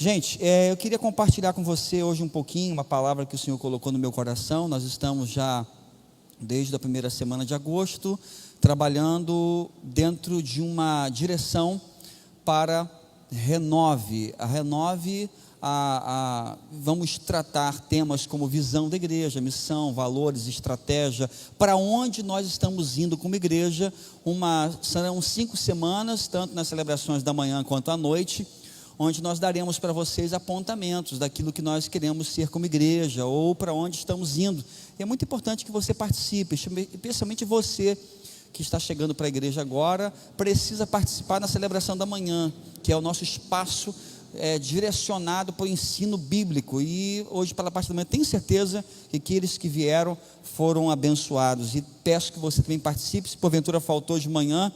Gente, eu queria compartilhar com você hoje um pouquinho, uma palavra que o Senhor colocou no meu coração. Nós estamos já, desde a primeira semana de agosto, trabalhando dentro de uma direção para Renove. A Renove, vamos tratar temas como visão da igreja, missão, valores, estratégia, para onde nós estamos indo como igreja. Serão 5 semanas, tanto nas celebrações da manhã quanto à noite, onde nós daremos para vocês apontamentos daquilo que nós queremos ser como igreja, ou para onde estamos indo. E é muito importante que você participe, especialmente você que está chegando para a igreja agora, precisa participar na celebração da manhã, que é o nosso espaço direcionado para o ensino bíblico. E hoje, pela parte da manhã, tenho certeza que aqueles que vieram foram abençoados, e peço que você também participe. Se porventura faltou de manhã,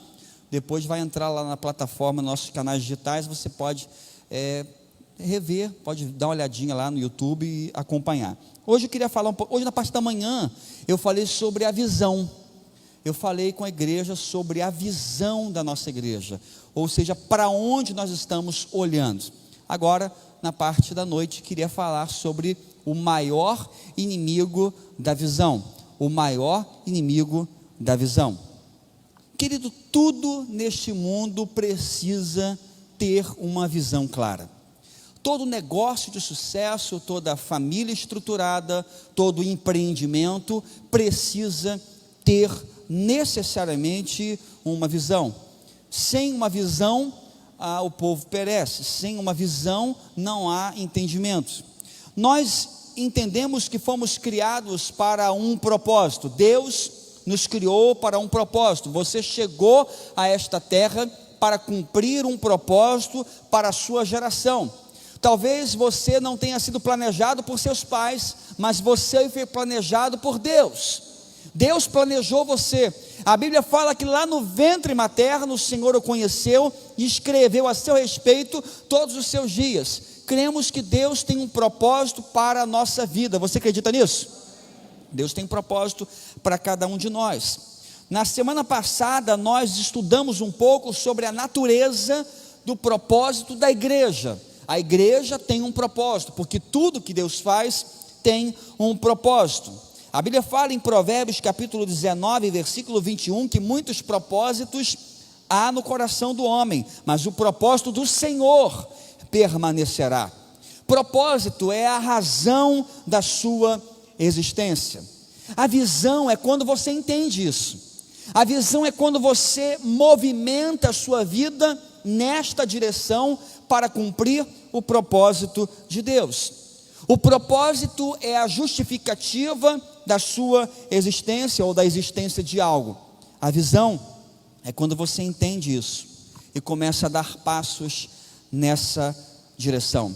depois vai entrar lá na plataforma, nos nossos canais digitais, você pode rever, pode dar uma olhadinha lá no YouTube e acompanhar. Hoje eu queria falar um pouco, hoje na parte da manhã, eu falei sobre a visão. Eu falei com a igreja sobre a visão da nossa igreja, ou seja, para onde nós estamos olhando. Agora, na parte da noite, queria falar sobre o maior inimigo da visão. O maior inimigo da visão. Querido, tudo neste mundo precisa ter uma visão clara. Todo negócio de sucesso, toda família estruturada, todo empreendimento precisa ter necessariamente uma visão. Sem uma visão, o povo perece. Sem uma visão, não há entendimento. Nós entendemos que fomos criados para um propósito. Deus nos criou para um propósito. Você chegou a esta terra para cumprir um propósito para a sua geração. Talvez você não tenha sido planejado por seus pais, mas você foi planejado por Deus. Deus planejou você. A Bíblia fala que lá no ventre materno o Senhor o conheceu e escreveu a seu respeito todos os seus dias. Cremos que Deus tem um propósito para a nossa vida. Você acredita nisso? Deus tem um propósito para cada um de nós. Na semana passada nós estudamos um pouco sobre a natureza do propósito da igreja. A igreja tem um propósito, porque tudo que Deus faz tem um propósito. A Bíblia fala em Provérbios capítulo 19, versículo 21, que muitos propósitos há no coração do homem, mas o propósito do Senhor permanecerá. Propósito é a razão da sua existência. A visão é quando você entende isso. A visão é quando você movimenta a sua vida nesta direção para cumprir o propósito de Deus. O propósito é a justificativa da sua existência ou da existência de algo. A visão é quando você entende isso e começa a dar passos nessa direção.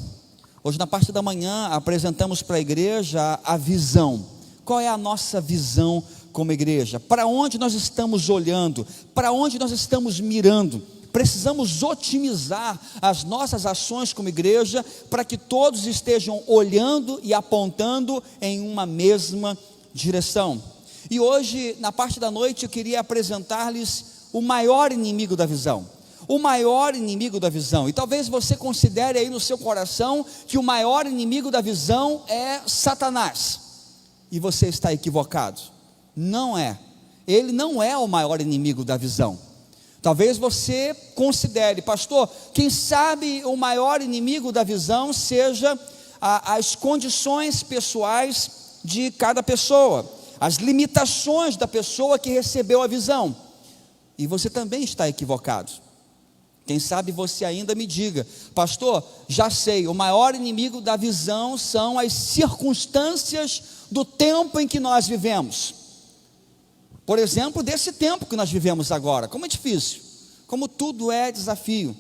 Hoje na parte da manhã apresentamos para a igreja a visão. Qual é a nossa visão como igreja? Para onde nós estamos olhando? Para onde nós estamos mirando? Precisamos otimizar as nossas ações como igreja para que todos estejam olhando e apontando em uma mesma direção. E hoje, na parte da noite, eu queria apresentar-lhes o maior inimigo da visão. O maior inimigo da visão. E talvez você considere aí no seu coração que o maior inimigo da visão é Satanás. E você está equivocado. Não é. Ele não é o maior inimigo da visão. Talvez você considere, pastor, quem sabe o maior inimigo da visão seja as condições pessoais de cada pessoa, as limitações da pessoa que recebeu a visão. E você também está equivocado. Quem sabe você ainda me diga, pastor, já sei, o maior inimigo da visão são as circunstâncias do tempo em que nós vivemos. Por exemplo, desse tempo que nós vivemos agora, como é difícil, como tudo é desafio.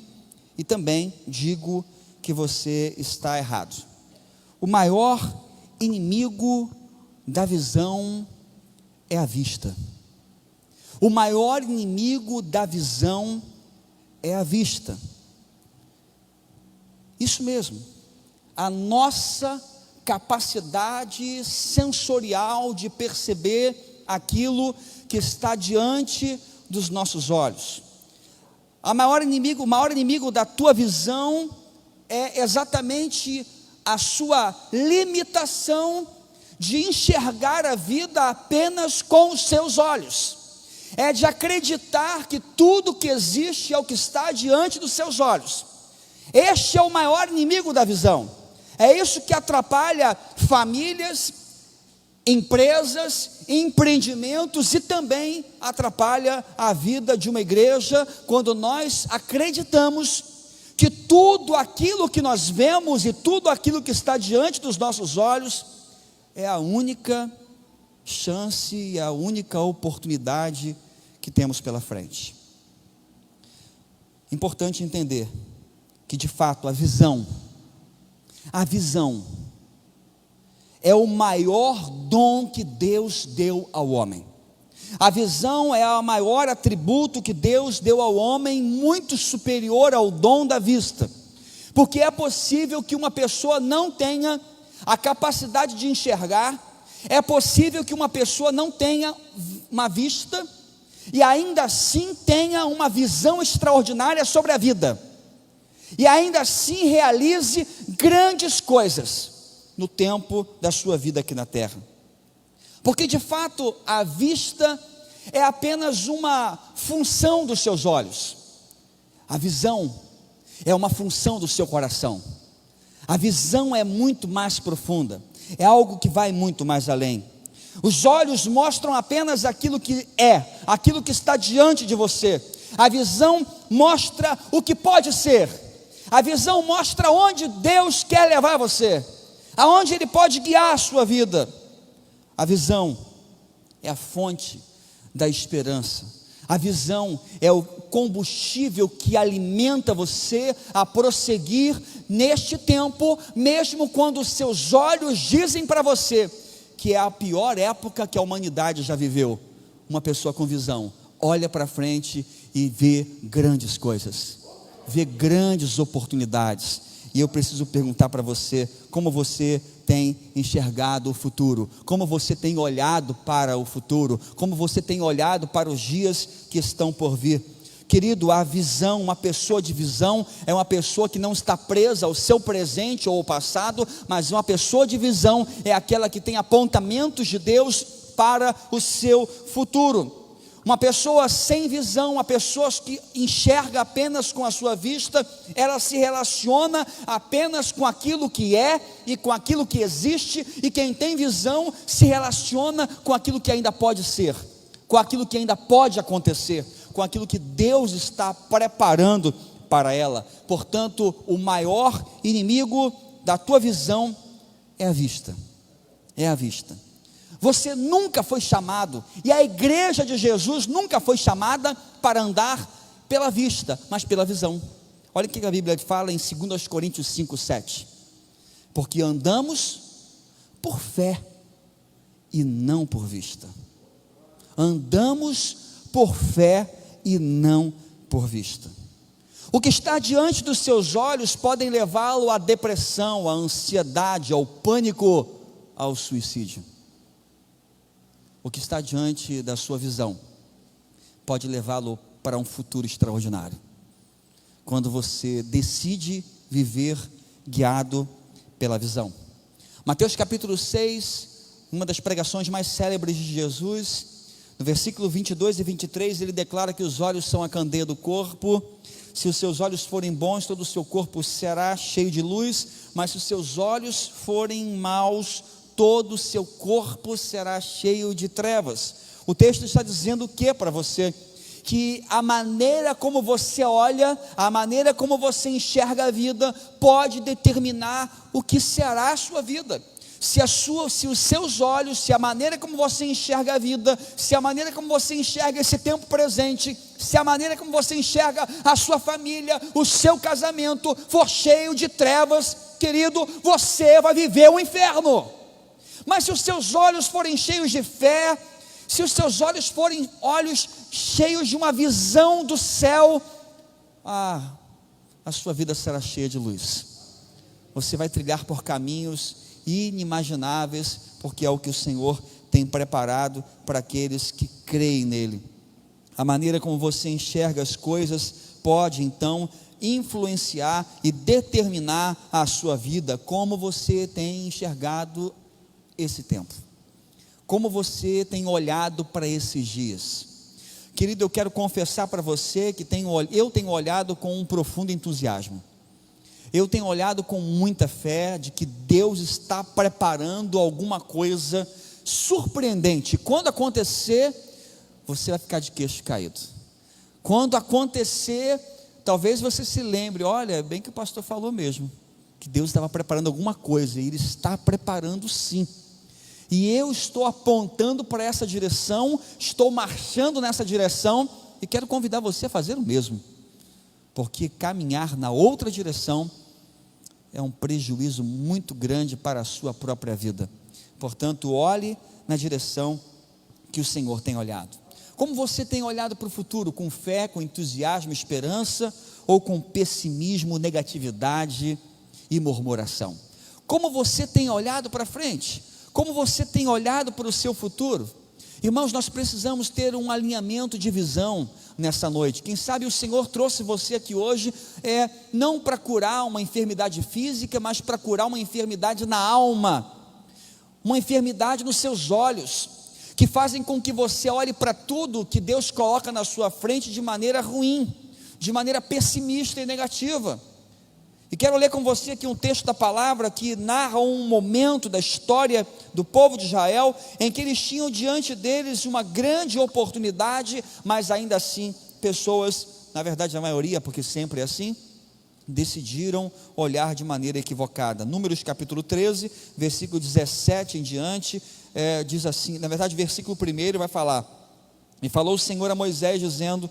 E também digo que você está errado. O maior inimigo da visão é a vista. O maior inimigo da visão é a vista. Isso mesmo, a nossa capacidade sensorial de perceber aquilo que está diante dos nossos olhos. O maior inimigo da tua visão é exatamente a sua limitação de enxergar a vida apenas com os seus olhos. É de acreditar que tudo que existe é o que está diante dos seus olhos. Este é o maior inimigo da visão. É isso que atrapalha famílias, empresas, empreendimentos e também atrapalha a vida de uma igreja, quando nós acreditamos que tudo aquilo que nós vemos e tudo aquilo que está diante dos nossos olhos é a única chance e a única oportunidade que temos pela frente. Importante entender que de fato a visão é o maior dom que Deus deu ao homem. A visão é o maior atributo que Deus deu ao homem, muito superior ao dom da vista, porque é possível que uma pessoa não tenha a capacidade de enxergar, é possível que uma pessoa não tenha uma vista, e ainda assim tenha uma visão extraordinária sobre a vida, e ainda assim realize grandes coisas no tempo da sua vida aqui na terra. Porque de fato a vista é apenas uma função dos seus olhos. A visão é uma função do seu coração. A visão é muito mais profunda, é algo que vai muito mais além. Os olhos mostram apenas aquilo que é, aquilo que está diante de você. A visão mostra o que pode ser. A visão mostra onde Deus quer levar você, aonde Ele pode guiar a sua vida. A visão é a fonte da esperança. A visão é o combustível que alimenta você a prosseguir neste tempo, mesmo quando os seus olhos dizem para você que é a pior época que a humanidade já viveu. Uma pessoa com visão olha para frente e vê grandes coisas, vê grandes oportunidades. E eu preciso perguntar para você, como você tem enxergado o futuro? Como você tem olhado para o futuro? Como você tem olhado para os dias que estão por vir? Querido, a visão, uma pessoa de visão é uma pessoa que não está presa ao seu presente ou ao passado, mas uma pessoa de visão é aquela que tem apontamentos de Deus para o seu futuro. Uma pessoa sem visão, uma pessoa que enxerga apenas com a sua vista, ela se relaciona apenas com aquilo que é e com aquilo que existe, e quem tem visão se relaciona com aquilo que ainda pode ser, com aquilo que ainda pode acontecer, com aquilo que Deus está preparando para ela. Portanto, o maior inimigo da tua visão é a vista. É a vista. Você nunca foi chamado, e a igreja de Jesus nunca foi chamada para andar pela vista, mas pela visão. Olha o que a Bíblia fala em 2 Coríntios 5:7. Porque andamos por fé e não por vista. Andamos por fé e não por vista. O que está diante dos seus olhos podem levá-lo à depressão, à ansiedade, ao pânico, ao suicídio. O que está diante da sua visão pode levá-lo para um futuro extraordinário, quando você decide viver guiado pela visão. Mateus capítulo 6, uma das pregações mais célebres de Jesus, no versículo 22 e 23, ele declara que os olhos são a candeia do corpo. Se os seus olhos forem bons, todo o seu corpo será cheio de luz, mas se os seus olhos forem maus, todo o seu corpo será cheio de trevas. O texto está dizendo o que para você? Que a maneira como você olha, a maneira como você enxerga a vida, pode determinar o que será a sua vida. Se os seus olhos, se a maneira como você enxerga a vida, se a maneira como você enxerga esse tempo presente, se a maneira como você enxerga a sua família, o seu casamento for cheio de trevas, querido, você vai viver um inferno. Mas se os seus olhos forem cheios de fé, se os seus olhos forem olhos cheios de uma visão do céu, a sua vida será cheia de luz. Você vai trilhar por caminhos inimagináveis, porque é o que o Senhor tem preparado para aqueles que creem nele. A maneira como você enxerga as coisas pode então influenciar e determinar a sua vida. Como você tem enxergado esse tempo? Como você tem olhado para esses dias? Querido, eu quero confessar para você que eu tenho olhado com um profundo entusiasmo. Eu tenho olhado com muita fé de que Deus está preparando alguma coisa surpreendente. Quando acontecer, você vai ficar de queixo caído. Quando acontecer, talvez você se lembre, olha, bem que o pastor falou mesmo, que Deus estava preparando alguma coisa, e Ele está preparando sim. E eu estou apontando para essa direção, estou marchando nessa direção, e quero convidar você a fazer o mesmo, porque caminhar na outra direção é um prejuízo muito grande para a sua própria vida. Portanto, olhe na direção que o Senhor tem olhado. Como você tem olhado para o futuro? Com fé, com entusiasmo, esperança, ou com pessimismo, negatividade e murmuração? Como você tem olhado para frente? Como você tem olhado para o seu futuro? Irmãos, nós precisamos ter um alinhamento de visão nessa noite. Quem sabe o Senhor trouxe você aqui hoje, não para curar uma enfermidade física, mas para curar uma enfermidade na alma, uma enfermidade nos seus olhos, que fazem com que você olhe para tudo que Deus coloca na sua frente de maneira ruim, de maneira pessimista e negativa. E quero ler com você aqui um texto da palavra que narra um momento da história do povo de Israel, em que eles tinham diante deles uma grande oportunidade, mas ainda assim, pessoas, na verdade a maioria, porque sempre é assim, decidiram olhar de maneira equivocada. Números capítulo 13, versículo 17 em diante, diz assim, na verdade versículo 1 vai falar: e falou o Senhor a Moisés dizendo: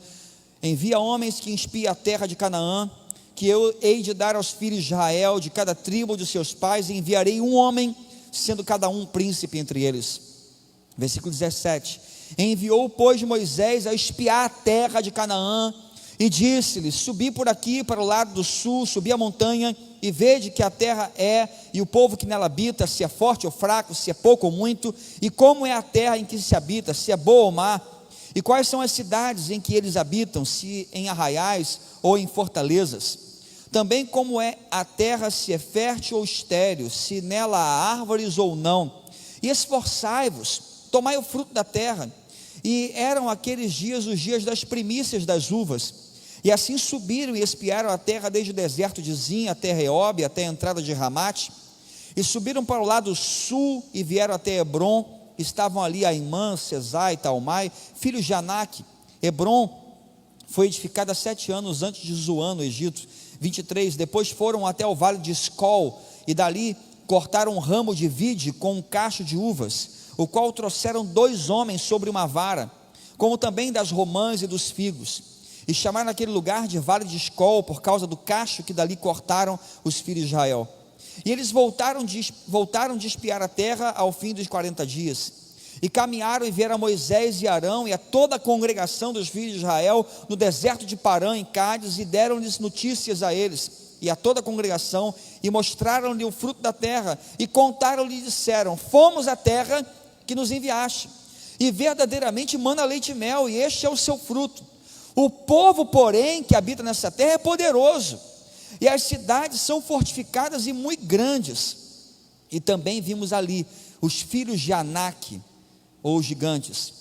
envia homens que espiem a terra de Canaã, que eu hei de dar aos filhos de Israel, de cada tribo de seus pais, e enviarei um homem, sendo cada um príncipe entre eles. Versículo 17: enviou, pois, Moisés a espiar a terra de Canaã, e disse-lhes: subi por aqui para o lado do sul, subi a montanha, e vede que a terra e o povo que nela habita, se é forte ou fraco, se é pouco ou muito, e como é a terra em que se habita, se é boa ou má, e quais são as cidades em que eles habitam, se em arraiais ou em fortalezas. Também como é a terra, se é fértil ou estéril, se nela há árvores ou não. E esforçai-vos, tomai o fruto da terra. E eram aqueles dias os dias das primícias das uvas. E assim subiram e espiaram a terra desde o deserto de Zin até Reob, até a entrada de Ramate. E subiram para o lado sul e vieram até Hebron. Estavam ali Aimã, Sesai e Talmai, filhos de Anak. Hebron foi edificada 7 anos antes de Zoan, no Egito. 23, depois foram até o vale de Escol, e dali cortaram um ramo de vide com um cacho de uvas, o qual trouxeram 2 homens sobre uma vara, como também das romãs e dos figos, e chamaram aquele lugar de vale de Escol, por causa do cacho que dali cortaram os filhos de Israel. E eles voltaram de espiar a terra ao fim dos 40 dias, e caminharam e vieram a Moisés e Arão e a toda a congregação dos filhos de Israel no deserto de Parã, em Cádiz, e deram-lhes notícias a eles e a toda a congregação, e mostraram-lhe o fruto da terra, e contaram-lhe e disseram: fomos à terra que nos enviaste, e verdadeiramente mana leite e mel, e este é o seu fruto. O povo, porém, que habita nessa terra é poderoso, e as cidades são fortificadas e muito grandes. E também vimos ali os filhos de Anak, ou gigantes.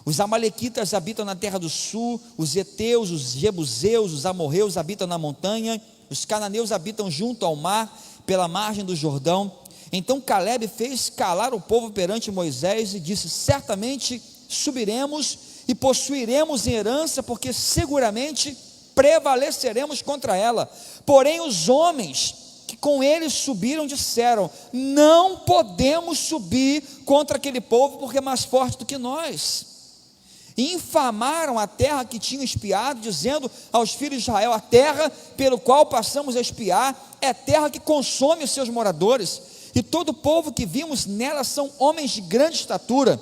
Os amalequitas habitam na terra do sul, os heteus, os jebuseus, os amorreus habitam na montanha, os cananeus habitam junto ao mar, pela margem do Jordão. Então Caleb fez calar o povo perante Moisés e disse: certamente subiremos e possuiremos em herança, porque seguramente prevaleceremos contra ela. Porém os homens que com eles subiram disseram: não podemos subir contra aquele povo, porque é mais forte do que nós. E infamaram a terra que tinham espiado, dizendo aos filhos de Israel: a terra pelo qual passamos a espiar é terra que consome os seus moradores, e todo o povo que vimos nela são homens de grande estatura.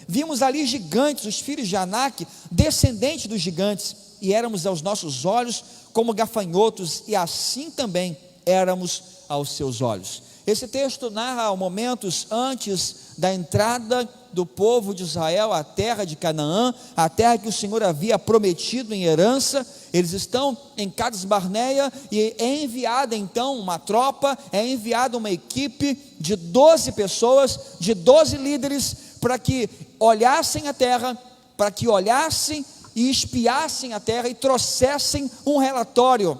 Vimos ali gigantes, os filhos de Anak, descendentes dos gigantes, e éramos aos nossos olhos como gafanhotos, e assim também éramos aos seus olhos. Esse texto narra momentos antes da entrada do povo de Israel a terra de Canaã, a terra que o Senhor havia prometido em herança. Eles estão em Cades Barneia e é enviada então uma tropa, é enviada uma equipe de 12 pessoas, de 12 líderes, para que olhassem a terra, para que olhassem e espiassem a terra e trouxessem um relatório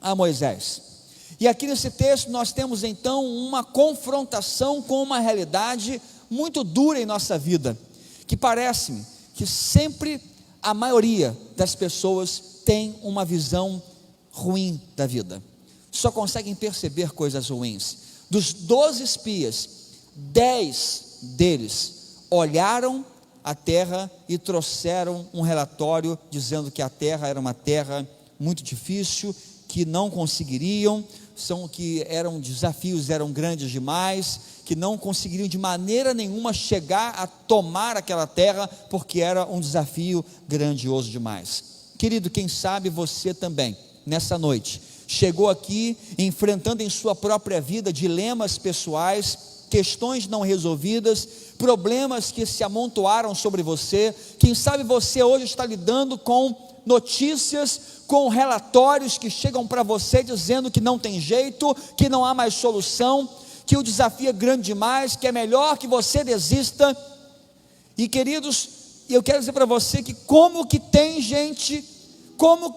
a Moisés. E aqui nesse texto nós temos então uma confrontação com uma realidade muito dura em nossa vida, que parece-me que sempre a maioria das pessoas tem uma visão ruim da vida, só conseguem perceber coisas ruins. Dos 12 espias, 10 deles olharam a terra e trouxeram um relatório dizendo que a terra era uma terra muito difícil, que não conseguiriam, que desafios eram grandes demais, que não conseguiriam de maneira nenhuma chegar a tomar aquela terra, porque era um desafio grandioso demais. Querido, quem sabe você também, nessa noite, chegou aqui enfrentando em sua própria vida dilemas pessoais, questões não resolvidas, problemas que se amontoaram sobre você. Quem sabe você hoje está lidando com notícias, com relatórios que chegam para você dizendo que não tem jeito, que não há mais solução, que o desafio é grande demais, que é melhor que você desista. E queridos, eu quero dizer para você que como que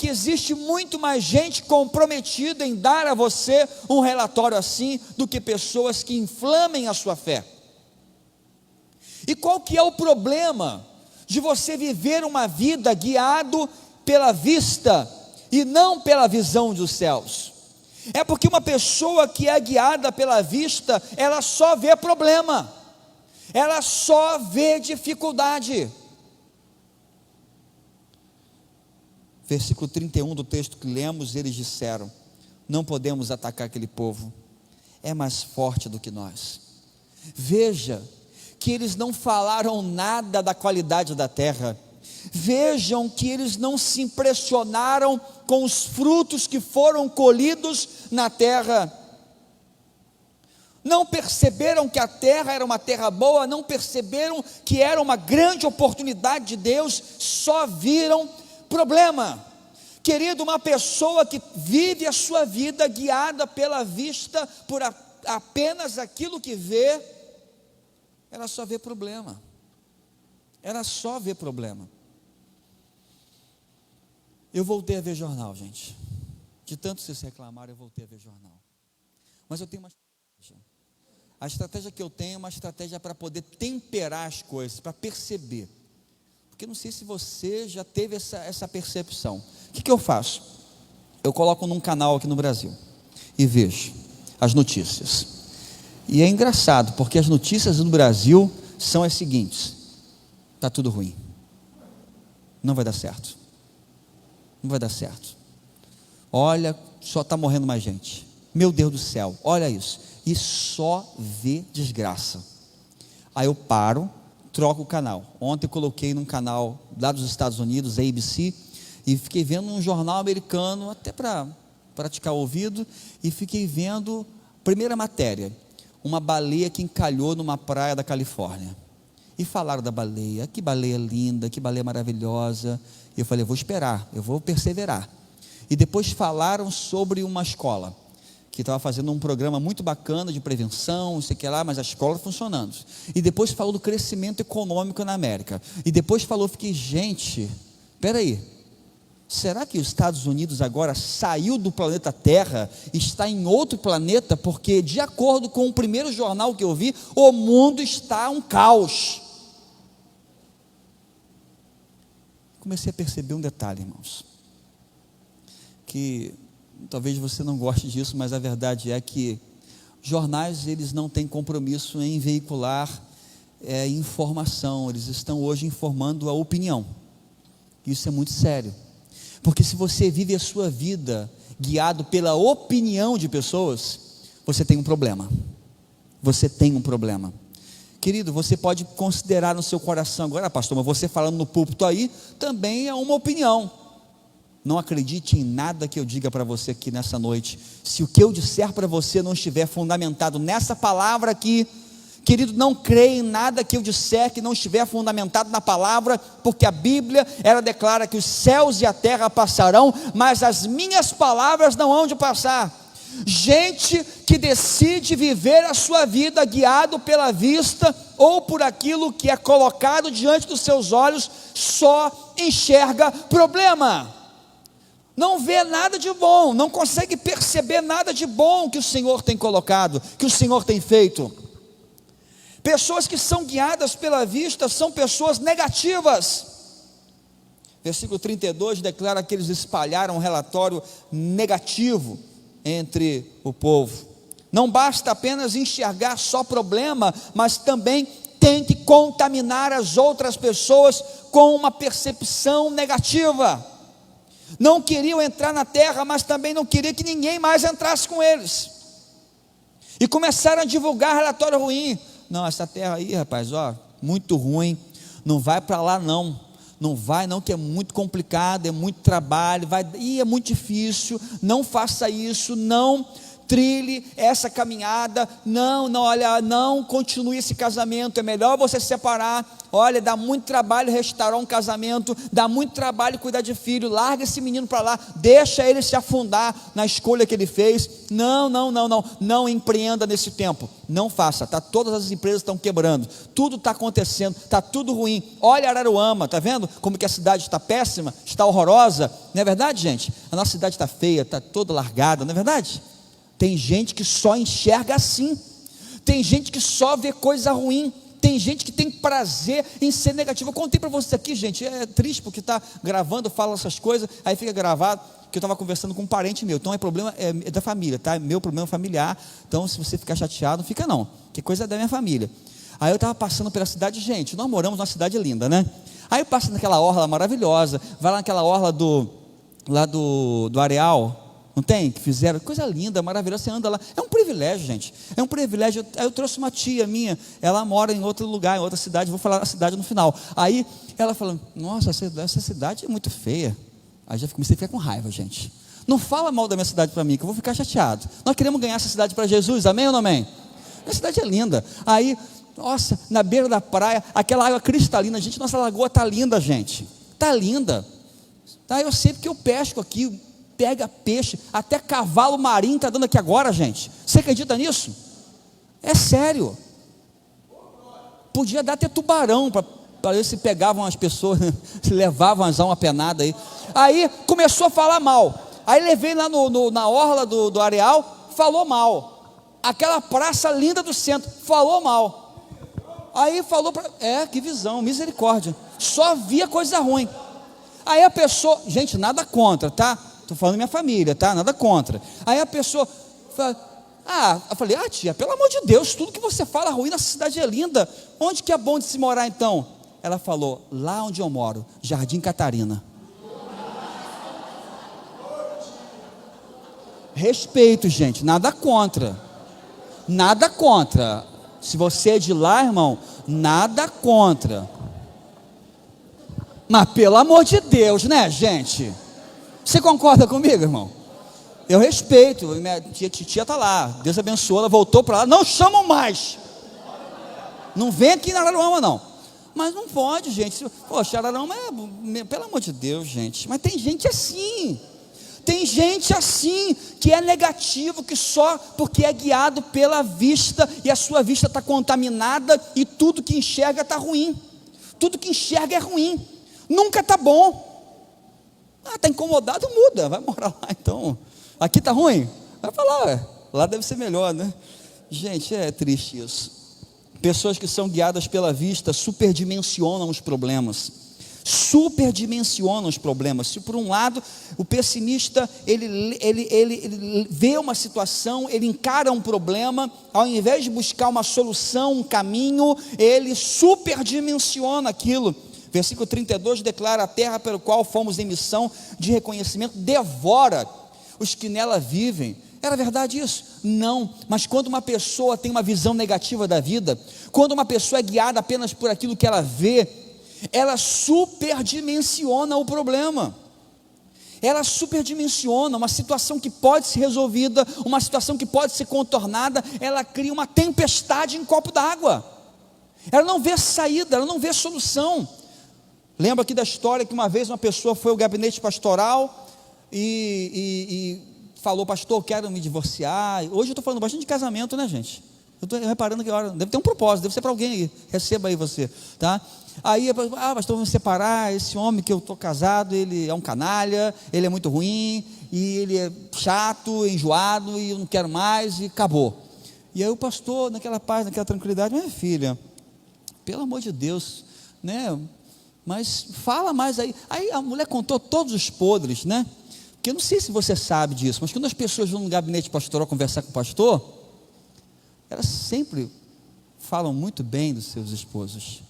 existe muito mais gente comprometida em dar a você um relatório assim, do que pessoas que inflamem a sua fé. E qual que é o problema de você viver uma vida guiado pela vista e não pela visão dos céus? É porque uma pessoa que é guiada pela vista, ela só vê problema, ela só vê dificuldade. Versículo 31 do texto que lemos, eles disseram: não podemos atacar aquele povo, é mais forte do que nós. Veja que eles não falaram nada da qualidade da terra. Vejam que eles não se impressionaram com os frutos que foram colhidos na terra. Não perceberam que a terra era uma terra boa, não perceberam que era uma grande oportunidade de Deus, só viram problema. Querido, uma pessoa que vive a sua vida guiada pela vista, por apenas aquilo que vê, ela só vê problema. Ela só vê problema. Eu voltei a ver jornal, gente. De tanto vocês reclamaram, eu voltei a ver jornal. Mas eu tenho uma estratégia. A estratégia que eu tenho é uma estratégia para poder temperar as coisas, para perceber. Porque não sei se você já teve essa percepção. O que eu faço? Eu coloco num canal aqui no Brasil e vejo as notícias. E é engraçado, porque as notícias do Brasil são as seguintes: está tudo ruim, não vai dar certo, não vai dar certo, olha, só está morrendo mais gente, meu Deus do céu, olha isso, e só vê desgraça. Aí eu paro, troco o canal. Ontem eu coloquei num canal lá dos Estados Unidos, ABC, e fiquei vendo um jornal americano, até para praticar o ouvido, e fiquei vendo, primeira matéria, uma baleia que encalhou numa praia da Califórnia, e falaram da baleia, que baleia linda, que baleia maravilhosa. Eu falei, eu vou esperar, eu vou perseverar. E depois falaram sobre uma escola que estava fazendo um programa muito bacana de prevenção, não sei o que lá, mas a escola funcionando. E depois falou do crescimento econômico na América. E depois falou, fiquei, gente, peraí, será que os Estados Unidos agora saiu do planeta Terra, está em outro planeta? Porque de acordo com o primeiro jornal que eu vi, o mundo está um caos. Comecei a perceber um detalhe, irmãos, que talvez você não goste disso, mas a verdade é que jornais, eles não têm compromisso em veicular informação, eles estão hoje informando a opinião. Isso é muito sério, porque se você vive a sua vida guiado pela opinião de pessoas, você tem um problema. Você tem um problema. Querido, você pode considerar no seu coração agora, pastor, mas você falando no púlpito aí, também é uma opinião. Não acredite em nada que eu diga para você aqui nessa noite, se o que eu disser para você não estiver fundamentado nessa palavra aqui, Querido, não creia em nada que eu disser que não estiver fundamentado na palavra, porque a Bíblia, ela declara que os céus e a terra passarão, mas as minhas palavras não hão de passar. Gente que decide viver a sua vida guiado pela vista ou por aquilo que é colocado diante dos seus olhos, só enxerga problema. Não vê nada de bom, não consegue perceber nada de bom que o Senhor tem colocado, que o Senhor tem feito. Pessoas que são guiadas pela vista são pessoas negativas. Versículo 32 declara que eles espalharam um relatório negativo entre o povo. Não basta apenas enxergar só problema, mas também tem que contaminar as outras pessoas com uma percepção negativa. Não queriam entrar na terra, mas também não queriam que ninguém mais entrasse com eles. E começaram a divulgar relatório ruim. Não, essa terra aí, rapaz, ó, muito ruim, não vai para lá não. Não vai não, que é muito complicado, é muito trabalho, é muito difícil, não faça isso, não trilhe essa caminhada, não continue esse casamento, é melhor você se separar. Olha, dá muito trabalho restaurar um casamento, dá muito trabalho cuidar de filho, larga esse menino para lá, deixa ele se afundar na escolha que ele fez. Não empreenda nesse tempo, não faça, todas as empresas estão quebrando, tudo está acontecendo, está tudo ruim. Olha Araruama, está vendo como que a cidade está péssima, está horrorosa, não é verdade, gente? A nossa cidade está feia, está toda largada, não é verdade? Tem gente que só enxerga assim, tem gente que só vê coisa ruim, tem gente que tem prazer em ser negativo. Eu contei para vocês aqui, gente, é triste porque está gravando, fala essas coisas, aí fica gravado, que eu estava conversando com um parente meu, então problema é da família, tá? Meu problema familiar, então se você ficar chateado, não fica não, que coisa é da minha família. Aí eu estava passando pela cidade, gente, nós moramos numa cidade linda, né? Aí eu passo naquela orla maravilhosa, vai lá naquela orla do Areal, não tem? Que fizeram, coisa linda, maravilhosa, você anda lá, é um privilégio, gente, é um privilégio. Eu trouxe uma tia minha, ela mora em outro lugar, em outra cidade, vou falar a cidade no final. Aí ela falou, nossa, essa cidade é muito feia. Aí já comecei a ficar com raiva, gente. Não fala mal da minha cidade para mim, que eu vou ficar chateado. Nós queremos ganhar essa cidade para Jesus, amém ou não amém? Minha cidade é linda. Aí, nossa, na beira da praia, aquela água cristalina, gente, nossa lagoa está linda, gente, está linda. Tá, eu sei porque eu pesco aqui, pega peixe, até cavalo marinho está dando aqui agora, gente. Você acredita nisso? É sério. Podia dar até tubarão para ver se pegavam as pessoas, se levavam as almas penadas aí. Aí começou a falar mal. Aí levei lá na orla do Areal, falou mal. Aquela praça linda do centro, falou mal. Aí falou que visão, misericórdia. Só via coisa ruim. Aí a pessoa, gente, nada contra, tá? Estou falando minha família, tá? Nada contra. Aí a pessoa fala, eu falei, tia, pelo amor de Deus, tudo que você fala ruim nessa cidade é linda. Onde que é bom de se morar então? Ela falou, lá onde eu moro, Jardim Catarina. Respeito, gente, nada contra. Nada contra. Se você é de lá, irmão, nada contra. Mas pelo amor de Deus, né, gente? Você concorda comigo, irmão? Eu respeito, minha tia está lá, Deus abençoou, ela voltou para lá, não chamam mais. Não vem aqui na Araruama não. Mas não pode, gente. Poxa, Araruama pelo amor de Deus, gente. Mas tem gente assim. Tem gente assim, que é negativo, que só porque é guiado pela vista, e a sua vista está contaminada, e tudo que enxerga está ruim. Tudo que enxerga é ruim. Nunca está bom. Está incomodado, muda, vai morar lá então. Aqui está ruim? Vai para lá, lá deve ser melhor, né? Gente, é triste isso. Pessoas que são guiadas pela vista superdimensionam os problemas. Superdimensionam os problemas. Se por um lado o pessimista ele vê uma situação, ele encara um problema, ao invés de buscar uma solução, um caminho, ele superdimensiona aquilo. Versículo 32 declara: a terra pelo qual fomos em missão de reconhecimento devora os que nela vivem. Era verdade isso? Não, mas quando uma pessoa tem uma visão negativa da vida, quando uma pessoa é guiada apenas por aquilo que ela vê, ela superdimensiona o problema. ela superdimensiona uma situação que pode ser resolvida, uma situação que pode ser contornada, ela cria uma tempestade em copo d'água. Ela não vê saída, ela não vê solução. Lembro aqui da história que uma vez uma pessoa foi ao gabinete pastoral e falou: pastor, eu quero me divorciar. Hoje eu estou falando bastante de casamento, né, gente? Eu estou reparando que deve ter um propósito, deve ser para alguém aí, receba aí você, tá? Aí, pastor, vamos separar, esse homem que eu estou casado, ele é um canalha, ele é muito ruim, e ele é chato, enjoado, e eu não quero mais, e acabou. E aí o pastor, naquela paz, naquela tranquilidade: minha filha, pelo amor de Deus, né, mas fala mais aí. Aí a mulher contou todos os podres, né, porque eu não sei se você sabe disso, mas quando as pessoas vão no gabinete pastoral conversar com o pastor, elas sempre falam muito bem dos seus esposos,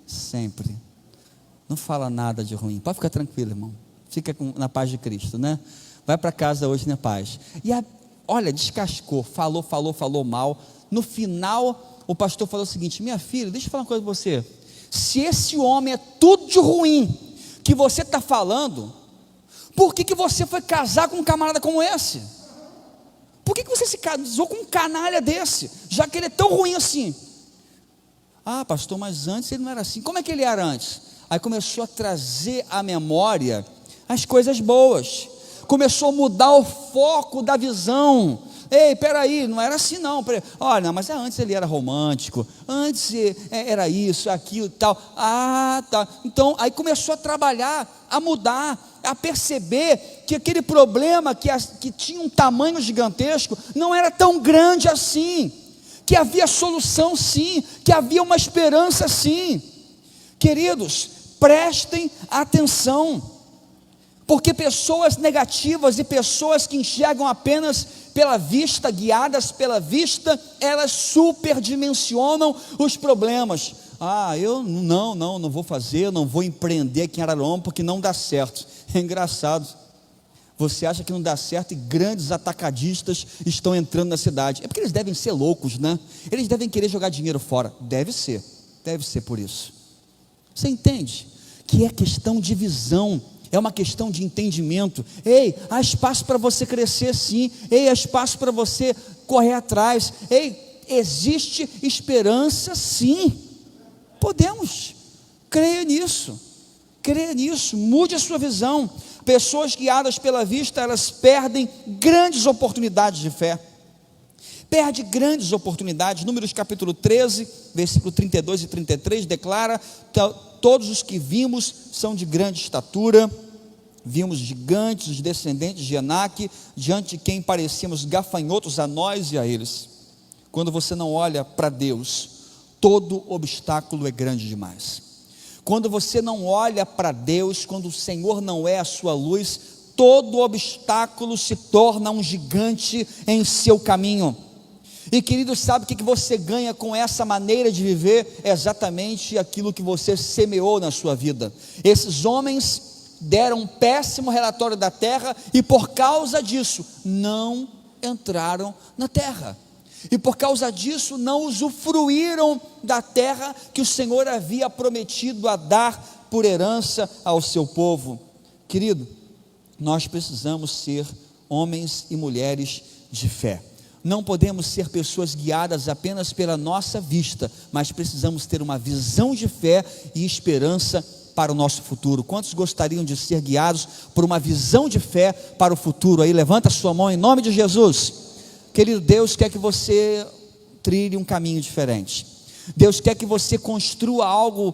sempre, não fala nada de ruim. Pode ficar tranquilo, irmão, fica na paz de Cristo, né, vai para casa hoje na paz. E olha, descascou, falou mal. No final o pastor falou o seguinte: minha filha, deixa eu falar uma coisa para você, se esse homem é tudo de ruim que você está falando, por que você foi casar com um camarada como esse? Por que você se casou com um canalha desse, já que ele é tão ruim assim? Ah, pastor, mas antes ele não era assim. Como é que ele era antes? Aí começou a trazer à memória as coisas boas, começou a mudar o foco da visão. Ei, peraí, não era assim não. Olha, mas antes ele era romântico, antes era isso, aquilo e tal. Ah, tá. Então, aí começou a trabalhar, a mudar, a perceber que aquele problema que tinha um tamanho gigantesco, não era tão grande assim, que havia solução sim, que havia uma esperança sim. Queridos, prestem atenção, porque pessoas negativas e pessoas que enxergam apenas pela vista, guiadas pela vista, elas superdimensionam os problemas. Ah, eu não vou fazer, não vou empreender aqui em Araruama porque não dá certo. É engraçado, você acha que não dá certo e grandes atacadistas estão entrando na cidade. É porque eles devem ser loucos, né? Eles devem querer jogar dinheiro fora. Deve ser por isso. Você entende que é questão de visão, é uma questão de entendimento. Ei, há espaço para você crescer sim. Ei, há espaço para você correr atrás. Ei, existe esperança sim. Podemos, creia nisso, mude a sua visão. Pessoas guiadas pela vista, elas perdem grandes oportunidades de fé. Perde grandes oportunidades. Números capítulo 13, versículo 32 e 33, declara: todos os que vimos são de grande estatura, vimos gigantes, os descendentes de Enaque, diante de quem parecíamos gafanhotos a nós e a eles. Quando você não olha para Deus, todo obstáculo é grande demais. Quando você não olha para Deus, quando o Senhor não é a sua luz, todo obstáculo se torna um gigante em seu caminho. E querido, sabe o que você ganha com essa maneira de viver? É exatamente aquilo que você semeou na sua vida. Esses homens deram um péssimo relatório da terra e por causa disso não entraram na terra. E por causa disso não usufruíram da terra que o Senhor havia prometido a dar por herança ao seu povo. Querido, nós precisamos ser homens e mulheres de fé. Não podemos ser pessoas guiadas apenas pela nossa vista, mas precisamos ter uma visão de fé e esperança para o nosso futuro. Quantos gostariam de ser guiados por uma visão de fé para o futuro? Aí levanta a sua mão em nome de Jesus. Querido, Deus quer que você trilhe um caminho diferente. Deus quer que você construa algo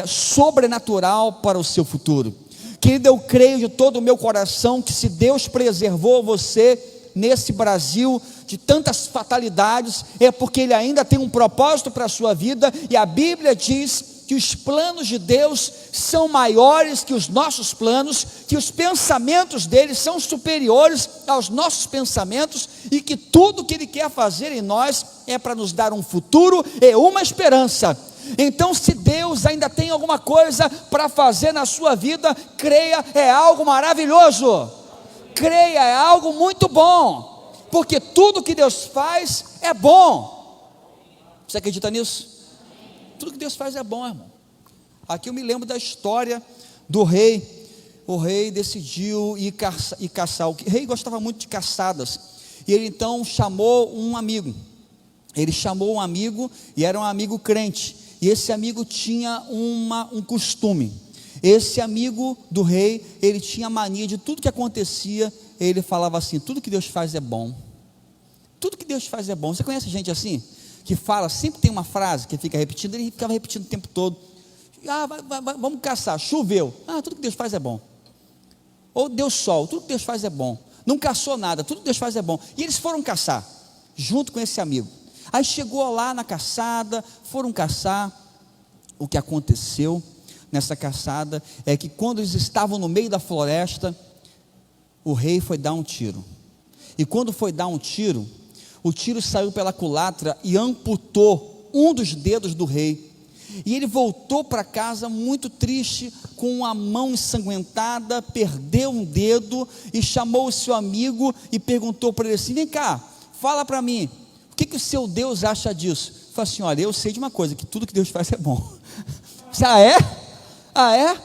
sobrenatural para o seu futuro. Querido, eu creio de todo o meu coração que se Deus preservou você nesse Brasil de tantas fatalidades, é porque Ele ainda tem um propósito para a sua vida, e a Bíblia diz que os planos de Deus são maiores que os nossos planos, que os pensamentos dele são superiores aos nossos pensamentos, e que tudo que Ele quer fazer em nós é para nos dar um futuro e uma esperança. Então, se Deus ainda tem alguma coisa para fazer na sua vida, creia, é algo maravilhoso, creia, é algo muito bom, porque tudo que Deus faz é bom. Você acredita nisso? Tudo que Deus faz é bom, irmão. Aqui eu me lembro da história do rei. o rei decidiu ir caçar. O rei gostava muito de caçadas, e ele então chamou um amigo. Ele chamou um amigo, e era um amigo crente, e esse amigo tinha um costume. Esse amigo do rei, ele tinha mania de tudo que acontecia, ele falava assim: tudo que Deus faz é bom. Tudo que Deus faz é bom. Você conhece gente assim? Que fala, sempre tem uma frase que fica repetindo, ele ficava repetindo o tempo todo. Vamos caçar, choveu, tudo que Deus faz é bom. Ou deu sol, tudo que Deus faz é bom. Não caçou nada, tudo que Deus faz é bom. E eles foram caçar, junto com esse amigo. Aí chegou lá na caçada, foram caçar. O que aconteceu nessa caçada é que quando eles estavam no meio da floresta, o rei foi dar um tiro. E quando foi dar um tiro, o tiro saiu pela culatra e amputou um dos dedos do rei. E ele voltou para casa muito triste, com a mão ensanguentada, perdeu um dedo, e chamou o seu amigo e perguntou para ele assim: vem cá, fala para mim, o que o seu Deus acha disso? Ele falou assim: olha, eu sei de uma coisa, que tudo que Deus faz é bom. Você, ah é?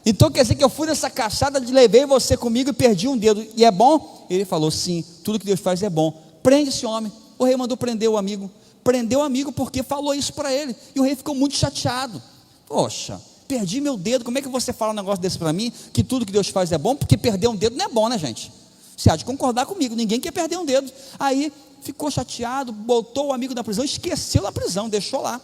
Então quer dizer que eu fui nessa caçada, levei você comigo e perdi um dedo, e é bom? Ele falou: sim, tudo que Deus faz é bom. Prende esse homem. O rei mandou prender o amigo. Prendeu o amigo porque falou isso para ele, e o rei ficou muito chateado. Poxa, perdi meu dedo, como é que você fala um negócio desse para mim, que tudo que Deus faz é bom? Porque perder um dedo não é bom, né, gente? Você há de concordar comigo, ninguém quer perder um dedo. Aí ficou chateado, botou o amigo na prisão, esqueceu da prisão, deixou lá.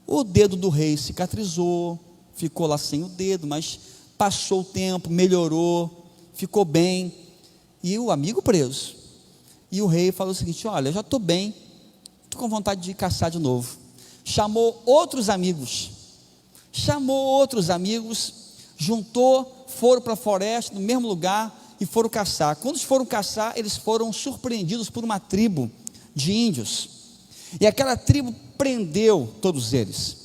O dedo do rei cicatrizou, ficou lá sem o dedo, mas passou o tempo, melhorou, ficou bem, e o amigo preso. E o rei falou o seguinte: olha, eu já estou bem, estou com vontade de caçar de novo. Chamou outros amigos, juntou, foram para a floresta, no mesmo lugar, e foram caçar. Quando eles foram caçar, eles foram surpreendidos por uma tribo de índios, e aquela tribo prendeu todos eles.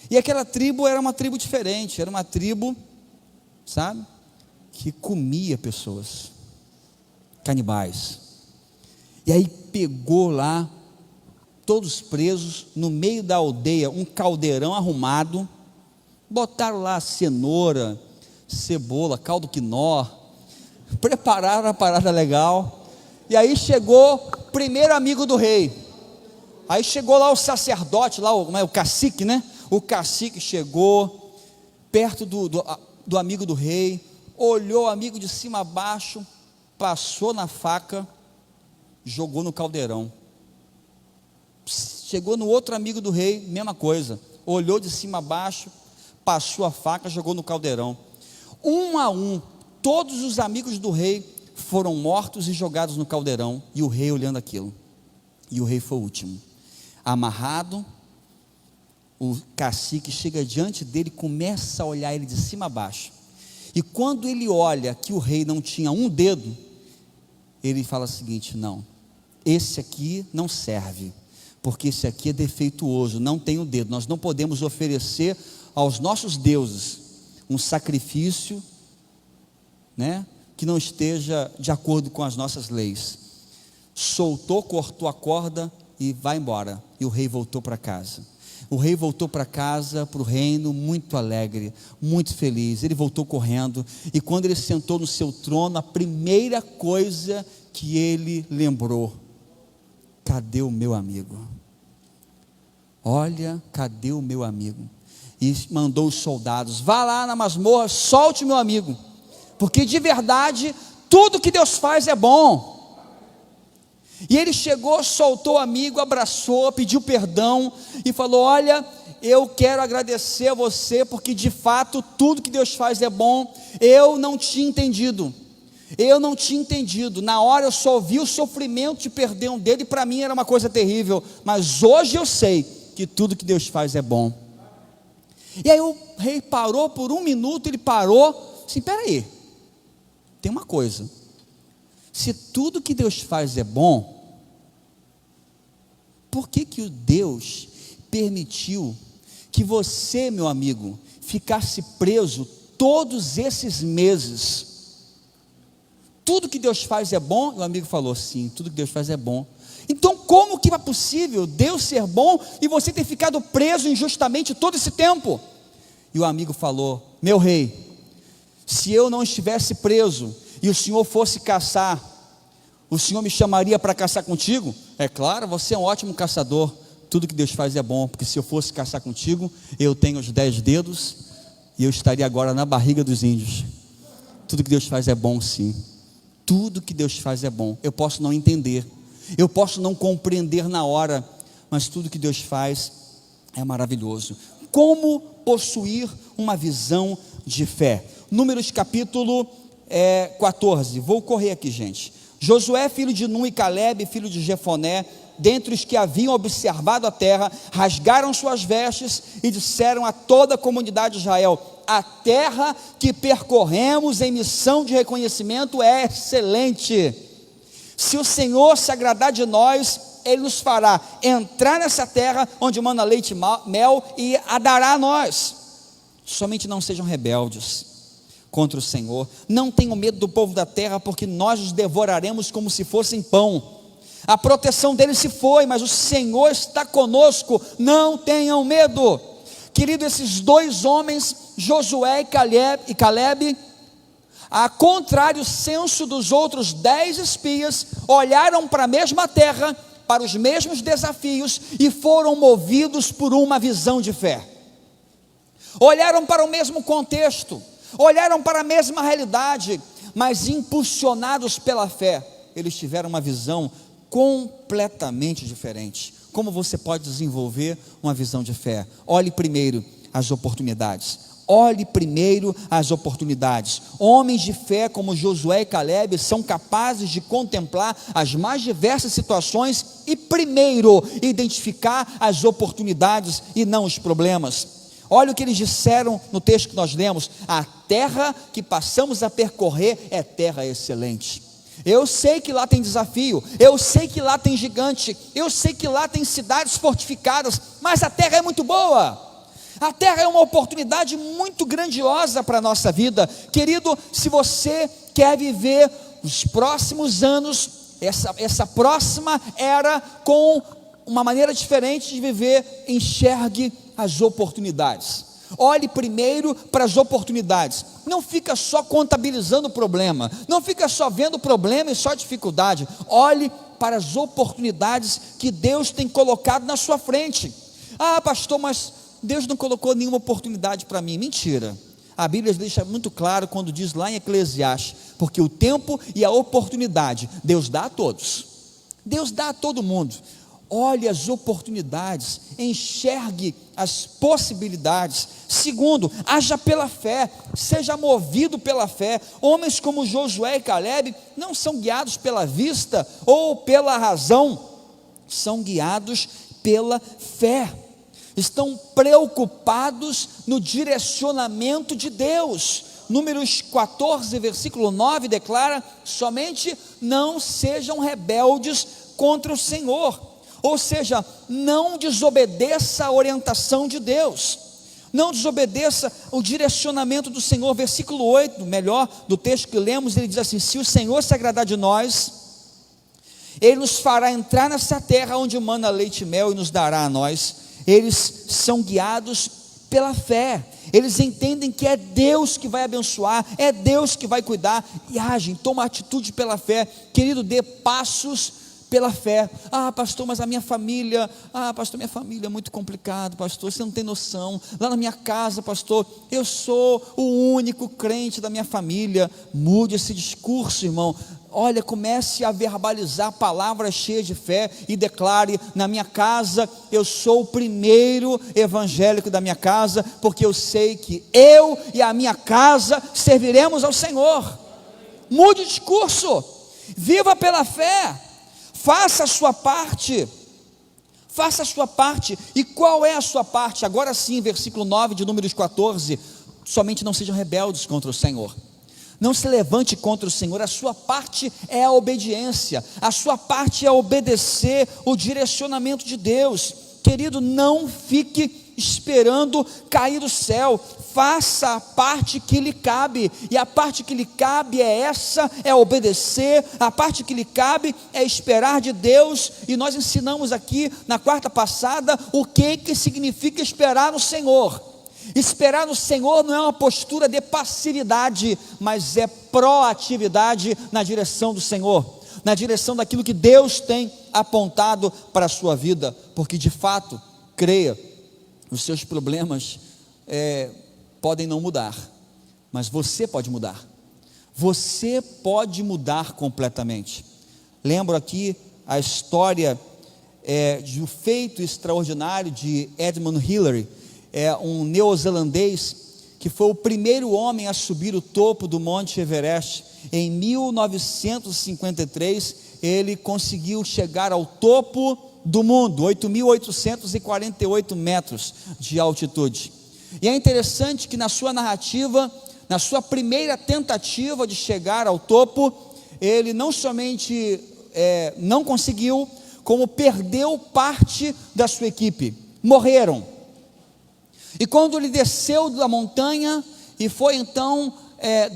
E aquela tribo era uma tribo diferente, era uma tribo, sabe, que comia pessoas, canibais. E aí pegou lá, todos presos, no meio da aldeia, um caldeirão arrumado, botaram lá cenoura, cebola, caldo quinó, prepararam a parada legal. E aí chegou o primeiro amigo do rei. Aí chegou lá o sacerdote, lá o cacique, né? O cacique chegou perto do amigo do rei, olhou o amigo de cima a baixo, passou na faca, jogou no caldeirão. Chegou no outro amigo do rei, mesma coisa, olhou de cima a baixo, passou a faca, jogou no caldeirão. Um a um, todos os amigos do rei foram mortos e jogados no caldeirão, e o rei olhando aquilo. E o rei foi o último, amarrado. O cacique chega diante dele, começa a olhar ele de cima a baixo, e quando ele olha que o rei não tinha um dedo, ele fala o seguinte: não, esse aqui não serve, porque esse aqui é defeituoso, não tem o dedo, nós não podemos oferecer aos nossos deuses um sacrifício, né, que não esteja de acordo com as nossas leis. Soltou, cortou a corda e vai embora, e o rei voltou para casa. O rei voltou para casa, para o reino, muito alegre, muito feliz. Ele voltou correndo, e quando ele sentou no seu trono, a primeira coisa que ele lembrou: cadê o meu amigo? Olha, cadê o meu amigo? E mandou os soldados: vá lá na masmorra, solte meu amigo, porque de verdade, tudo que Deus faz é bom. E ele chegou, soltou o amigo, abraçou, pediu perdão e falou: olha, eu quero agradecer a você, porque de fato tudo que Deus faz é bom. Eu não tinha entendido, na hora eu só vi o sofrimento de perder um dedo, e para mim era uma coisa terrível, mas hoje eu sei que tudo que Deus faz é bom. E aí o rei parou por um minuto, ele parou, assim: espera aí, tem uma coisa, se tudo que Deus faz é bom, por que o Deus permitiu que você, meu amigo, ficasse preso todos esses meses? Tudo que Deus faz é bom? O amigo falou: sim, tudo que Deus faz é bom. Então como que é possível Deus ser bom e você ter ficado preso injustamente todo esse tempo? E o amigo falou: meu rei, Se eu não estivesse preso e o Senhor fosse caçar, o Senhor me chamaria para caçar contigo? É claro, você é um ótimo caçador. Tudo que Deus faz é bom, porque se eu fosse caçar contigo, eu tenho os 10 dedos e eu estaria agora na barriga dos índios. Tudo que Deus faz é bom, sim. Tudo que Deus faz é bom. Eu posso não entender, eu posso não compreender na hora, mas tudo que Deus faz é maravilhoso. Como possuir uma visão de fé? Números capítulo 14. Vou correr aqui, gente. Josué, filho de Nun, e Calebe, filho de Jefoné, dentre os que haviam observado a terra, rasgaram suas vestes e disseram a toda a comunidade de Israel: a terra que percorremos em missão de reconhecimento é excelente. Se o Senhor se agradar de nós, Ele nos fará entrar nessa terra onde mana leite e mel e a dará a nós. Somente não sejam rebeldes contra o Senhor, não tenham medo do povo da terra, porque nós os devoraremos como se fossem pão. A proteção deles se foi, mas o Senhor está conosco, não tenham medo. Querido, esses dois homens, Josué e Calebe, a contrário senso dos outros 10 espias, olharam para a mesma terra, para os mesmos desafios, e foram movidos por uma visão de fé. Olharam para o mesmo contexto, olharam para a mesma realidade, mas impulsionados pela fé, eles tiveram uma visão completamente diferente. Como você pode desenvolver uma visão de fé? Olhe primeiro as oportunidades. Olhe primeiro as oportunidades. Homens de fé como Josué e Calebe são capazes de contemplar as mais diversas situações e primeiro identificar as oportunidades e não os problemas. Olha o que eles disseram no texto que nós lemos: a terra que passamos a percorrer é terra excelente. Eu sei que lá tem desafio, eu sei que lá tem gigante, eu sei que lá tem cidades fortificadas, mas a terra é muito boa. A terra é uma oportunidade muito grandiosa para a nossa vida. Querido, se você quer viver os próximos anos, essa próxima era com uma maneira diferente de viver, enxergue as oportunidades. Olhe primeiro para as oportunidades. Não fica só contabilizando o problema, não fica só vendo o problema e só dificuldade. Olhe para as oportunidades que Deus tem colocado na sua frente. Ah, pastor, mas Deus não colocou nenhuma oportunidade para mim. Mentira. A Bíblia deixa muito claro quando diz lá em Eclesiastes: porque o tempo e a oportunidade Deus dá a todos. Deus dá a todo mundo. Olhe as oportunidades, enxergue as possibilidades. Segundo, haja pela fé, seja movido pela fé. Homens como Josué e Calebe não são guiados pela vista ou pela razão, são guiados pela fé. Estão preocupados no direcionamento de Deus. Números 14, versículo 9 declara: somente não sejam rebeldes contra o Senhor. Ou seja, não desobedeça a orientação de Deus, não desobedeça o direcionamento do Senhor. Versículo 8, melhor, do texto que lemos, ele diz assim: se o Senhor se agradar de nós, Ele nos fará entrar nessa terra onde mana leite e mel e nos dará a nós. Eles são guiados pela fé, eles entendem que é Deus que vai abençoar, é Deus que vai cuidar, e agem, tomam atitude pela fé. Querido, dê passos pela fé. Ah, pastor, mas a minha família, minha família é muito complicado, pastor, você não tem noção. Lá na minha casa, pastor, eu sou o único crente da minha família. Mude esse discurso, irmão. Olha, comece a verbalizar palavras cheias de fé e declare: na minha casa, eu sou o primeiro evangélico da minha casa, porque eu sei que eu e a minha casa serviremos ao Senhor. Mude o discurso, viva pela fé. Faça a sua parte, faça a sua parte. E qual é a sua parte? Agora sim, versículo 9 de Números 14: somente não sejam rebeldes contra o Senhor, não se levante contra o Senhor. A sua parte é a obediência, a sua parte é obedecer o direcionamento de Deus. Querido, não fique esperando cair do céu, faça a parte que lhe cabe, e a parte que lhe cabe é essa, é obedecer. A parte que lhe cabe é esperar de Deus, e nós ensinamos aqui na quarta passada o que significa esperar no Senhor. Esperar no Senhor não é uma postura de passividade, mas é proatividade na direção do Senhor, na direção daquilo que Deus tem apontado para a sua vida, porque de fato, creia, os seus problemas podem não mudar, mas você pode mudar. Você pode mudar completamente. Lembro aqui a história de um feito extraordinário de Edmund Hillary, um neozelandês que foi o primeiro homem a subir o topo do Monte Everest. Em 1953, ele conseguiu chegar ao topo do mundo, 8.848 metros de altitude. E é interessante que na sua narrativa, na sua primeira tentativa de chegar ao topo, ele não somente não conseguiu, como perdeu parte da sua equipe, morreram. E quando ele desceu da montanha e foi então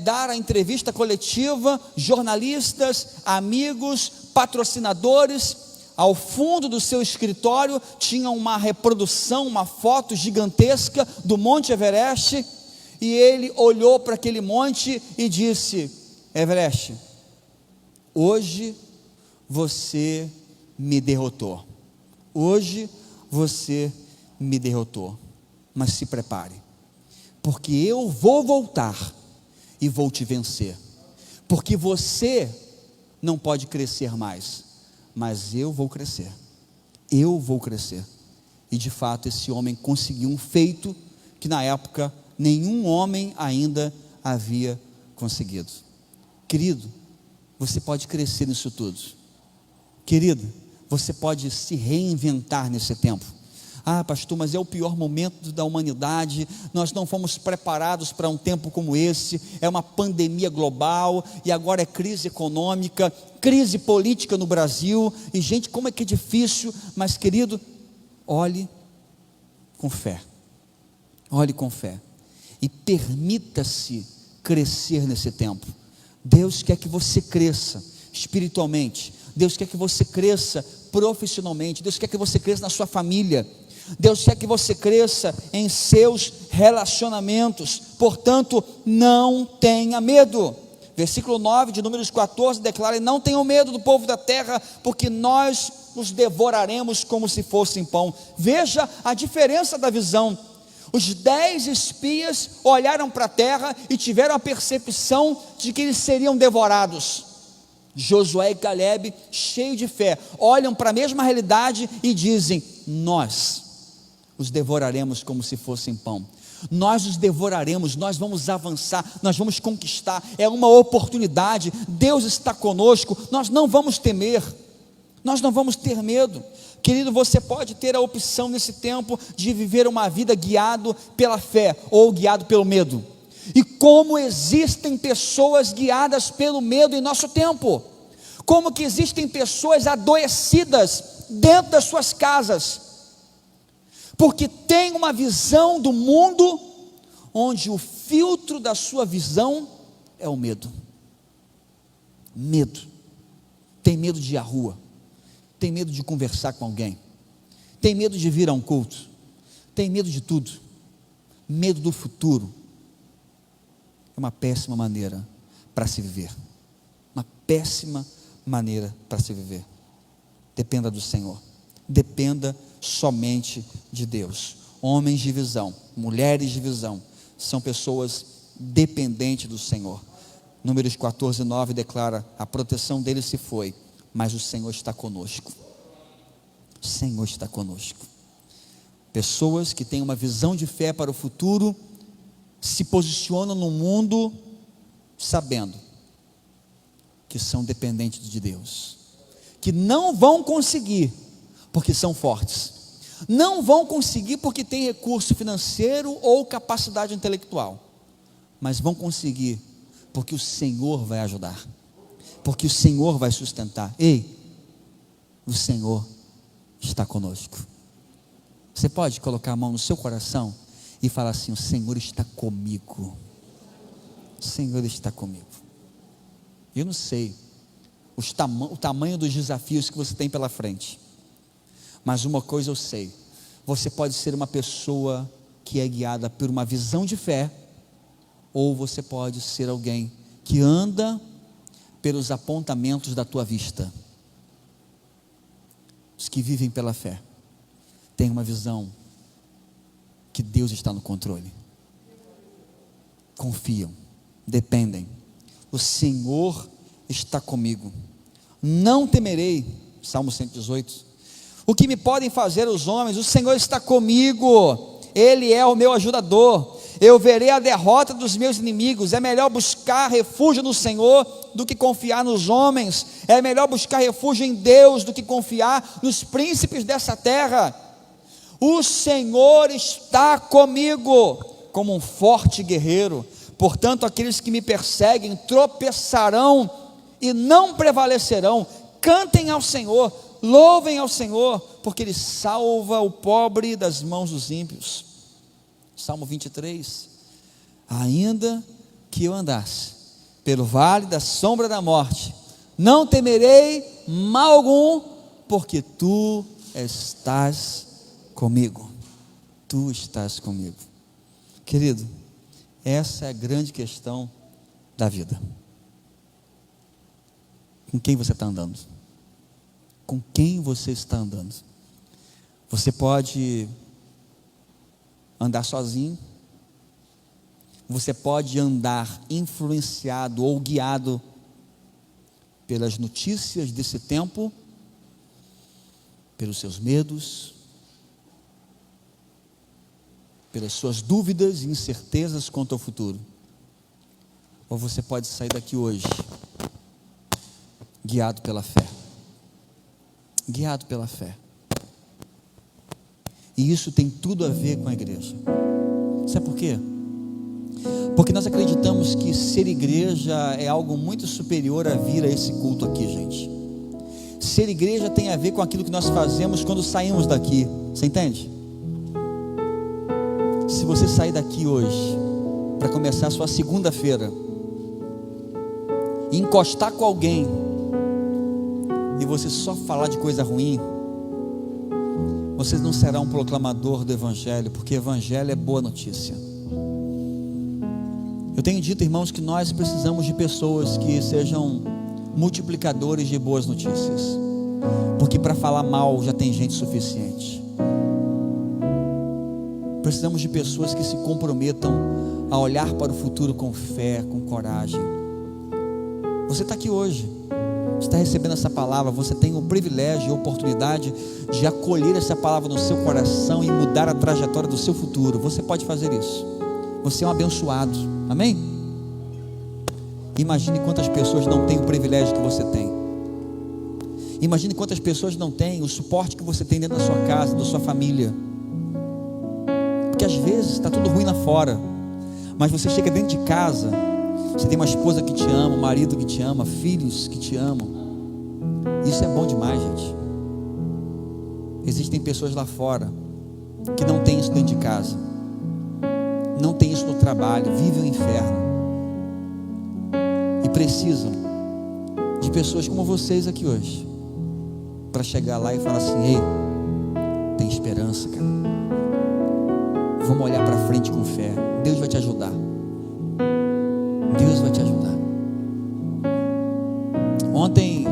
dar a entrevista coletiva, jornalistas, amigos, patrocinadores, ao fundo do seu escritório tinha uma reprodução, uma foto gigantesca do Monte Everest, e ele olhou para aquele monte e disse: Everest, hoje você me derrotou, hoje você me derrotou, mas se prepare, porque eu vou voltar e vou te vencer, porque você não pode crescer mais, mas eu vou crescer, e de fato esse homem conseguiu um feito que na época nenhum homem ainda havia conseguido. Querido, você pode crescer nisso tudo, querido, você pode se reinventar nesse tempo. Ah, pastor, mas é o pior momento da humanidade, nós não fomos preparados para um tempo como esse, é uma pandemia global, e agora é crise econômica, crise política no Brasil, e gente, como é que é difícil, mas querido, olhe com fé, e permita-se crescer nesse tempo. Deus quer que você cresça espiritualmente, Deus quer que você cresça profissionalmente, Deus quer que você cresça na sua família, Deus quer que você cresça em seus relacionamentos. Portanto, não tenha medo. Versículo 9 de Números 14 declara: não tenham medo do povo da terra, porque nós os devoraremos como se fossem pão. Veja a diferença da visão. Os 10 espias olharam para a terra e tiveram a percepção de que eles seriam devorados. Josué e Caleb, cheios de fé, olham para a mesma realidade e dizem: nós os devoraremos como se fossem pão, nós os devoraremos, nós vamos avançar, nós vamos conquistar, é uma oportunidade, Deus está conosco, nós não vamos temer, nós não vamos ter medo. Querido, você pode ter a opção nesse tempo de viver uma vida guiado pela fé ou guiado pelo medo. E como existem pessoas guiadas pelo medo em nosso tempo, como que existem pessoas adoecidas dentro das suas casas, porque tem uma visão do mundo, onde o filtro da sua visão é o medo. Tem medo de ir à rua, tem medo de conversar com alguém, tem medo de vir a um culto, tem medo de tudo, medo do futuro. É uma péssima maneira para se viver, Dependa do Senhor, dependa somente de Deus. Homens de visão, mulheres de visão, são pessoas dependentes do Senhor. Números 14, 9 declara: a proteção deles se foi, mas o Senhor está conosco. O Senhor está conosco. Pessoas que têm uma visão de fé para o futuro, se posicionam no mundo sabendo que são dependentes de Deus, que não vão conseguir porque são fortes, não vão conseguir porque têm recurso financeiro ou capacidade intelectual, mas vão conseguir porque o Senhor vai ajudar, porque o Senhor vai sustentar. Ei, o Senhor está conosco. Você pode colocar a mão no seu coração e falar assim: o Senhor está comigo, o Senhor está comigo. Eu não sei o tamanho dos desafios que você tem pela frente, mas uma coisa eu sei: você pode ser uma pessoa que é guiada por uma visão de fé, ou você pode ser alguém que anda pelos apontamentos da tua vista. Os que vivem pela fé têm uma visão que Deus está no controle. Confiam, dependem. O Senhor está comigo. Não temerei. Salmo 118. O que me podem fazer os homens? O Senhor está comigo. Ele é o meu ajudador. Eu verei a derrota dos meus inimigos. É melhor buscar refúgio no Senhor do que confiar nos homens. É melhor buscar refúgio em Deus do que confiar nos príncipes dessa terra. O Senhor está comigo como um forte guerreiro. Portanto, aqueles que me perseguem tropeçarão e não prevalecerão. Cantem ao Senhor, louvem ao Senhor, porque Ele salva o pobre das mãos dos ímpios. Salmo 23. Ainda que eu andasse pelo vale da sombra da morte, não temerei mal algum, porque Tu estás comigo. Tu estás comigo. Querido, essa é a grande questão da vida. Com quem você está andando? Com quem você está andando? Você pode andar sozinho, você pode andar influenciado ou guiado pelas notícias desse tempo, pelos seus medos, pelas suas dúvidas e incertezas quanto ao futuro. Ou você pode sair daqui hoje guiado pela fé. Guiado pela fé. E isso tem tudo a ver com a igreja. Sabe por quê? Porque nós acreditamos que ser igreja é algo muito superior a vir a esse culto aqui, gente. Ser igreja tem a ver com aquilo que nós fazemos quando saímos daqui. Você entende? Se você sair daqui hoje para começar a sua segunda-feira e encostar com alguém e você só falar de coisa ruim, você não será um proclamador do Evangelho, porque Evangelho é boa notícia. Eu tenho dito, irmãos, que nós precisamos de pessoas que sejam multiplicadores de boas notícias, porque para falar mal já tem gente suficiente. Precisamos de pessoas que se comprometam a olhar para o futuro com fé, com coragem. Você está aqui hoje, você está recebendo essa palavra, você tem o privilégio e a oportunidade de acolher essa palavra no seu coração e mudar a trajetória do seu futuro. Você pode fazer isso. Você é um abençoado, amém? Imagine quantas pessoas não têm o privilégio que você tem. Imagine quantas pessoas não têm o suporte que você tem dentro da sua casa, da sua família. Porque às vezes está tudo ruim lá fora, mas você chega dentro de casa, você tem uma esposa que te ama, um marido que te ama, filhos que te amam. Isso é bom demais, gente. Existem pessoas lá fora que não têm isso dentro de casa, não têm isso no trabalho, vivem o inferno e precisam de pessoas como vocês aqui hoje para chegar lá e falar assim: ei, tem esperança, cara. Vamos olhar para frente com fé. Deus vai te ajudar. Deus vai te ajudar. Ontem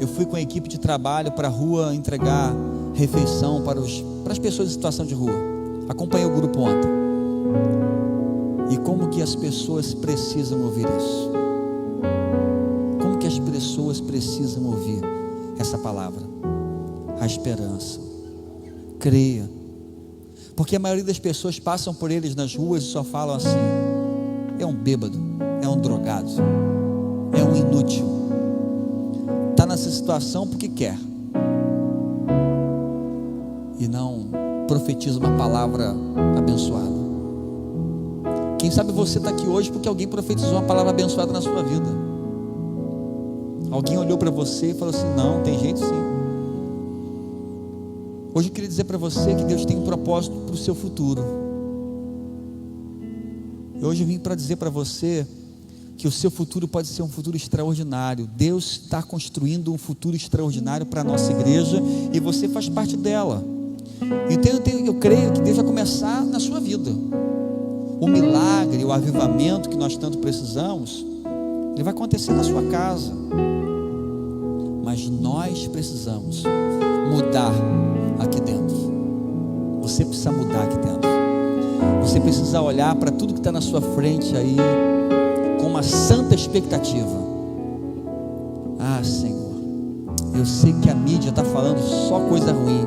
eu fui com a equipe de trabalho para a rua entregar refeição para as pessoas em situação de rua. Acompanhei o grupo ontem. E como que as pessoas precisam ouvir isso? Como que as pessoas precisam ouvir essa palavra? A esperança. Creia. Porque a maioria das pessoas passam por eles nas ruas e só falam assim: é um bêbado, é um drogado, é um inútil, está nessa situação porque quer, e não profetiza uma palavra abençoada. Quem sabe você está aqui hoje porque alguém profetizou uma palavra abençoada na sua vida. Alguém olhou para você e falou assim: não, tem jeito sim. Hoje eu queria dizer para você que Deus tem um propósito para o seu futuro. Hoje eu vim para dizer para você que o seu futuro pode ser um futuro extraordinário. Deus está construindo um futuro extraordinário para a nossa igreja e você faz parte dela. Então eu creio que Deus vai começar na sua vida. O milagre, o avivamento que nós tanto precisamos, ele vai acontecer na sua casa. Mas nós precisamos mudar aqui dentro. Você precisa mudar aqui dentro. Você precisa olhar para tudo que está na sua frente aí com uma santa expectativa. Ah, Senhor, eu sei que a mídia está falando só coisa ruim.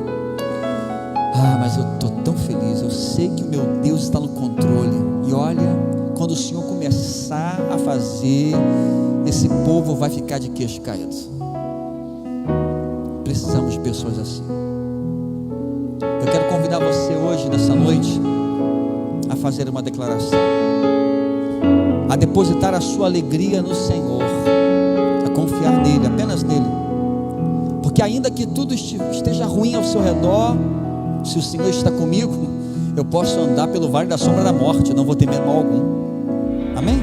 Ah, mas eu estou tão feliz. Eu sei que o meu Deus está no controle. E olha, quando o Senhor começar a fazer, esse povo vai ficar de queixo caído. Precisamos de pessoas assim. Eu quero convidar você hoje, nessa noite, a fazer uma declaração, a depositar a sua alegria no Senhor, a confiar nele, apenas nele, porque ainda que tudo esteja ruim ao seu redor, se o Senhor está comigo, eu posso andar pelo vale da sombra da morte, eu não vou ter medo algum. Amém?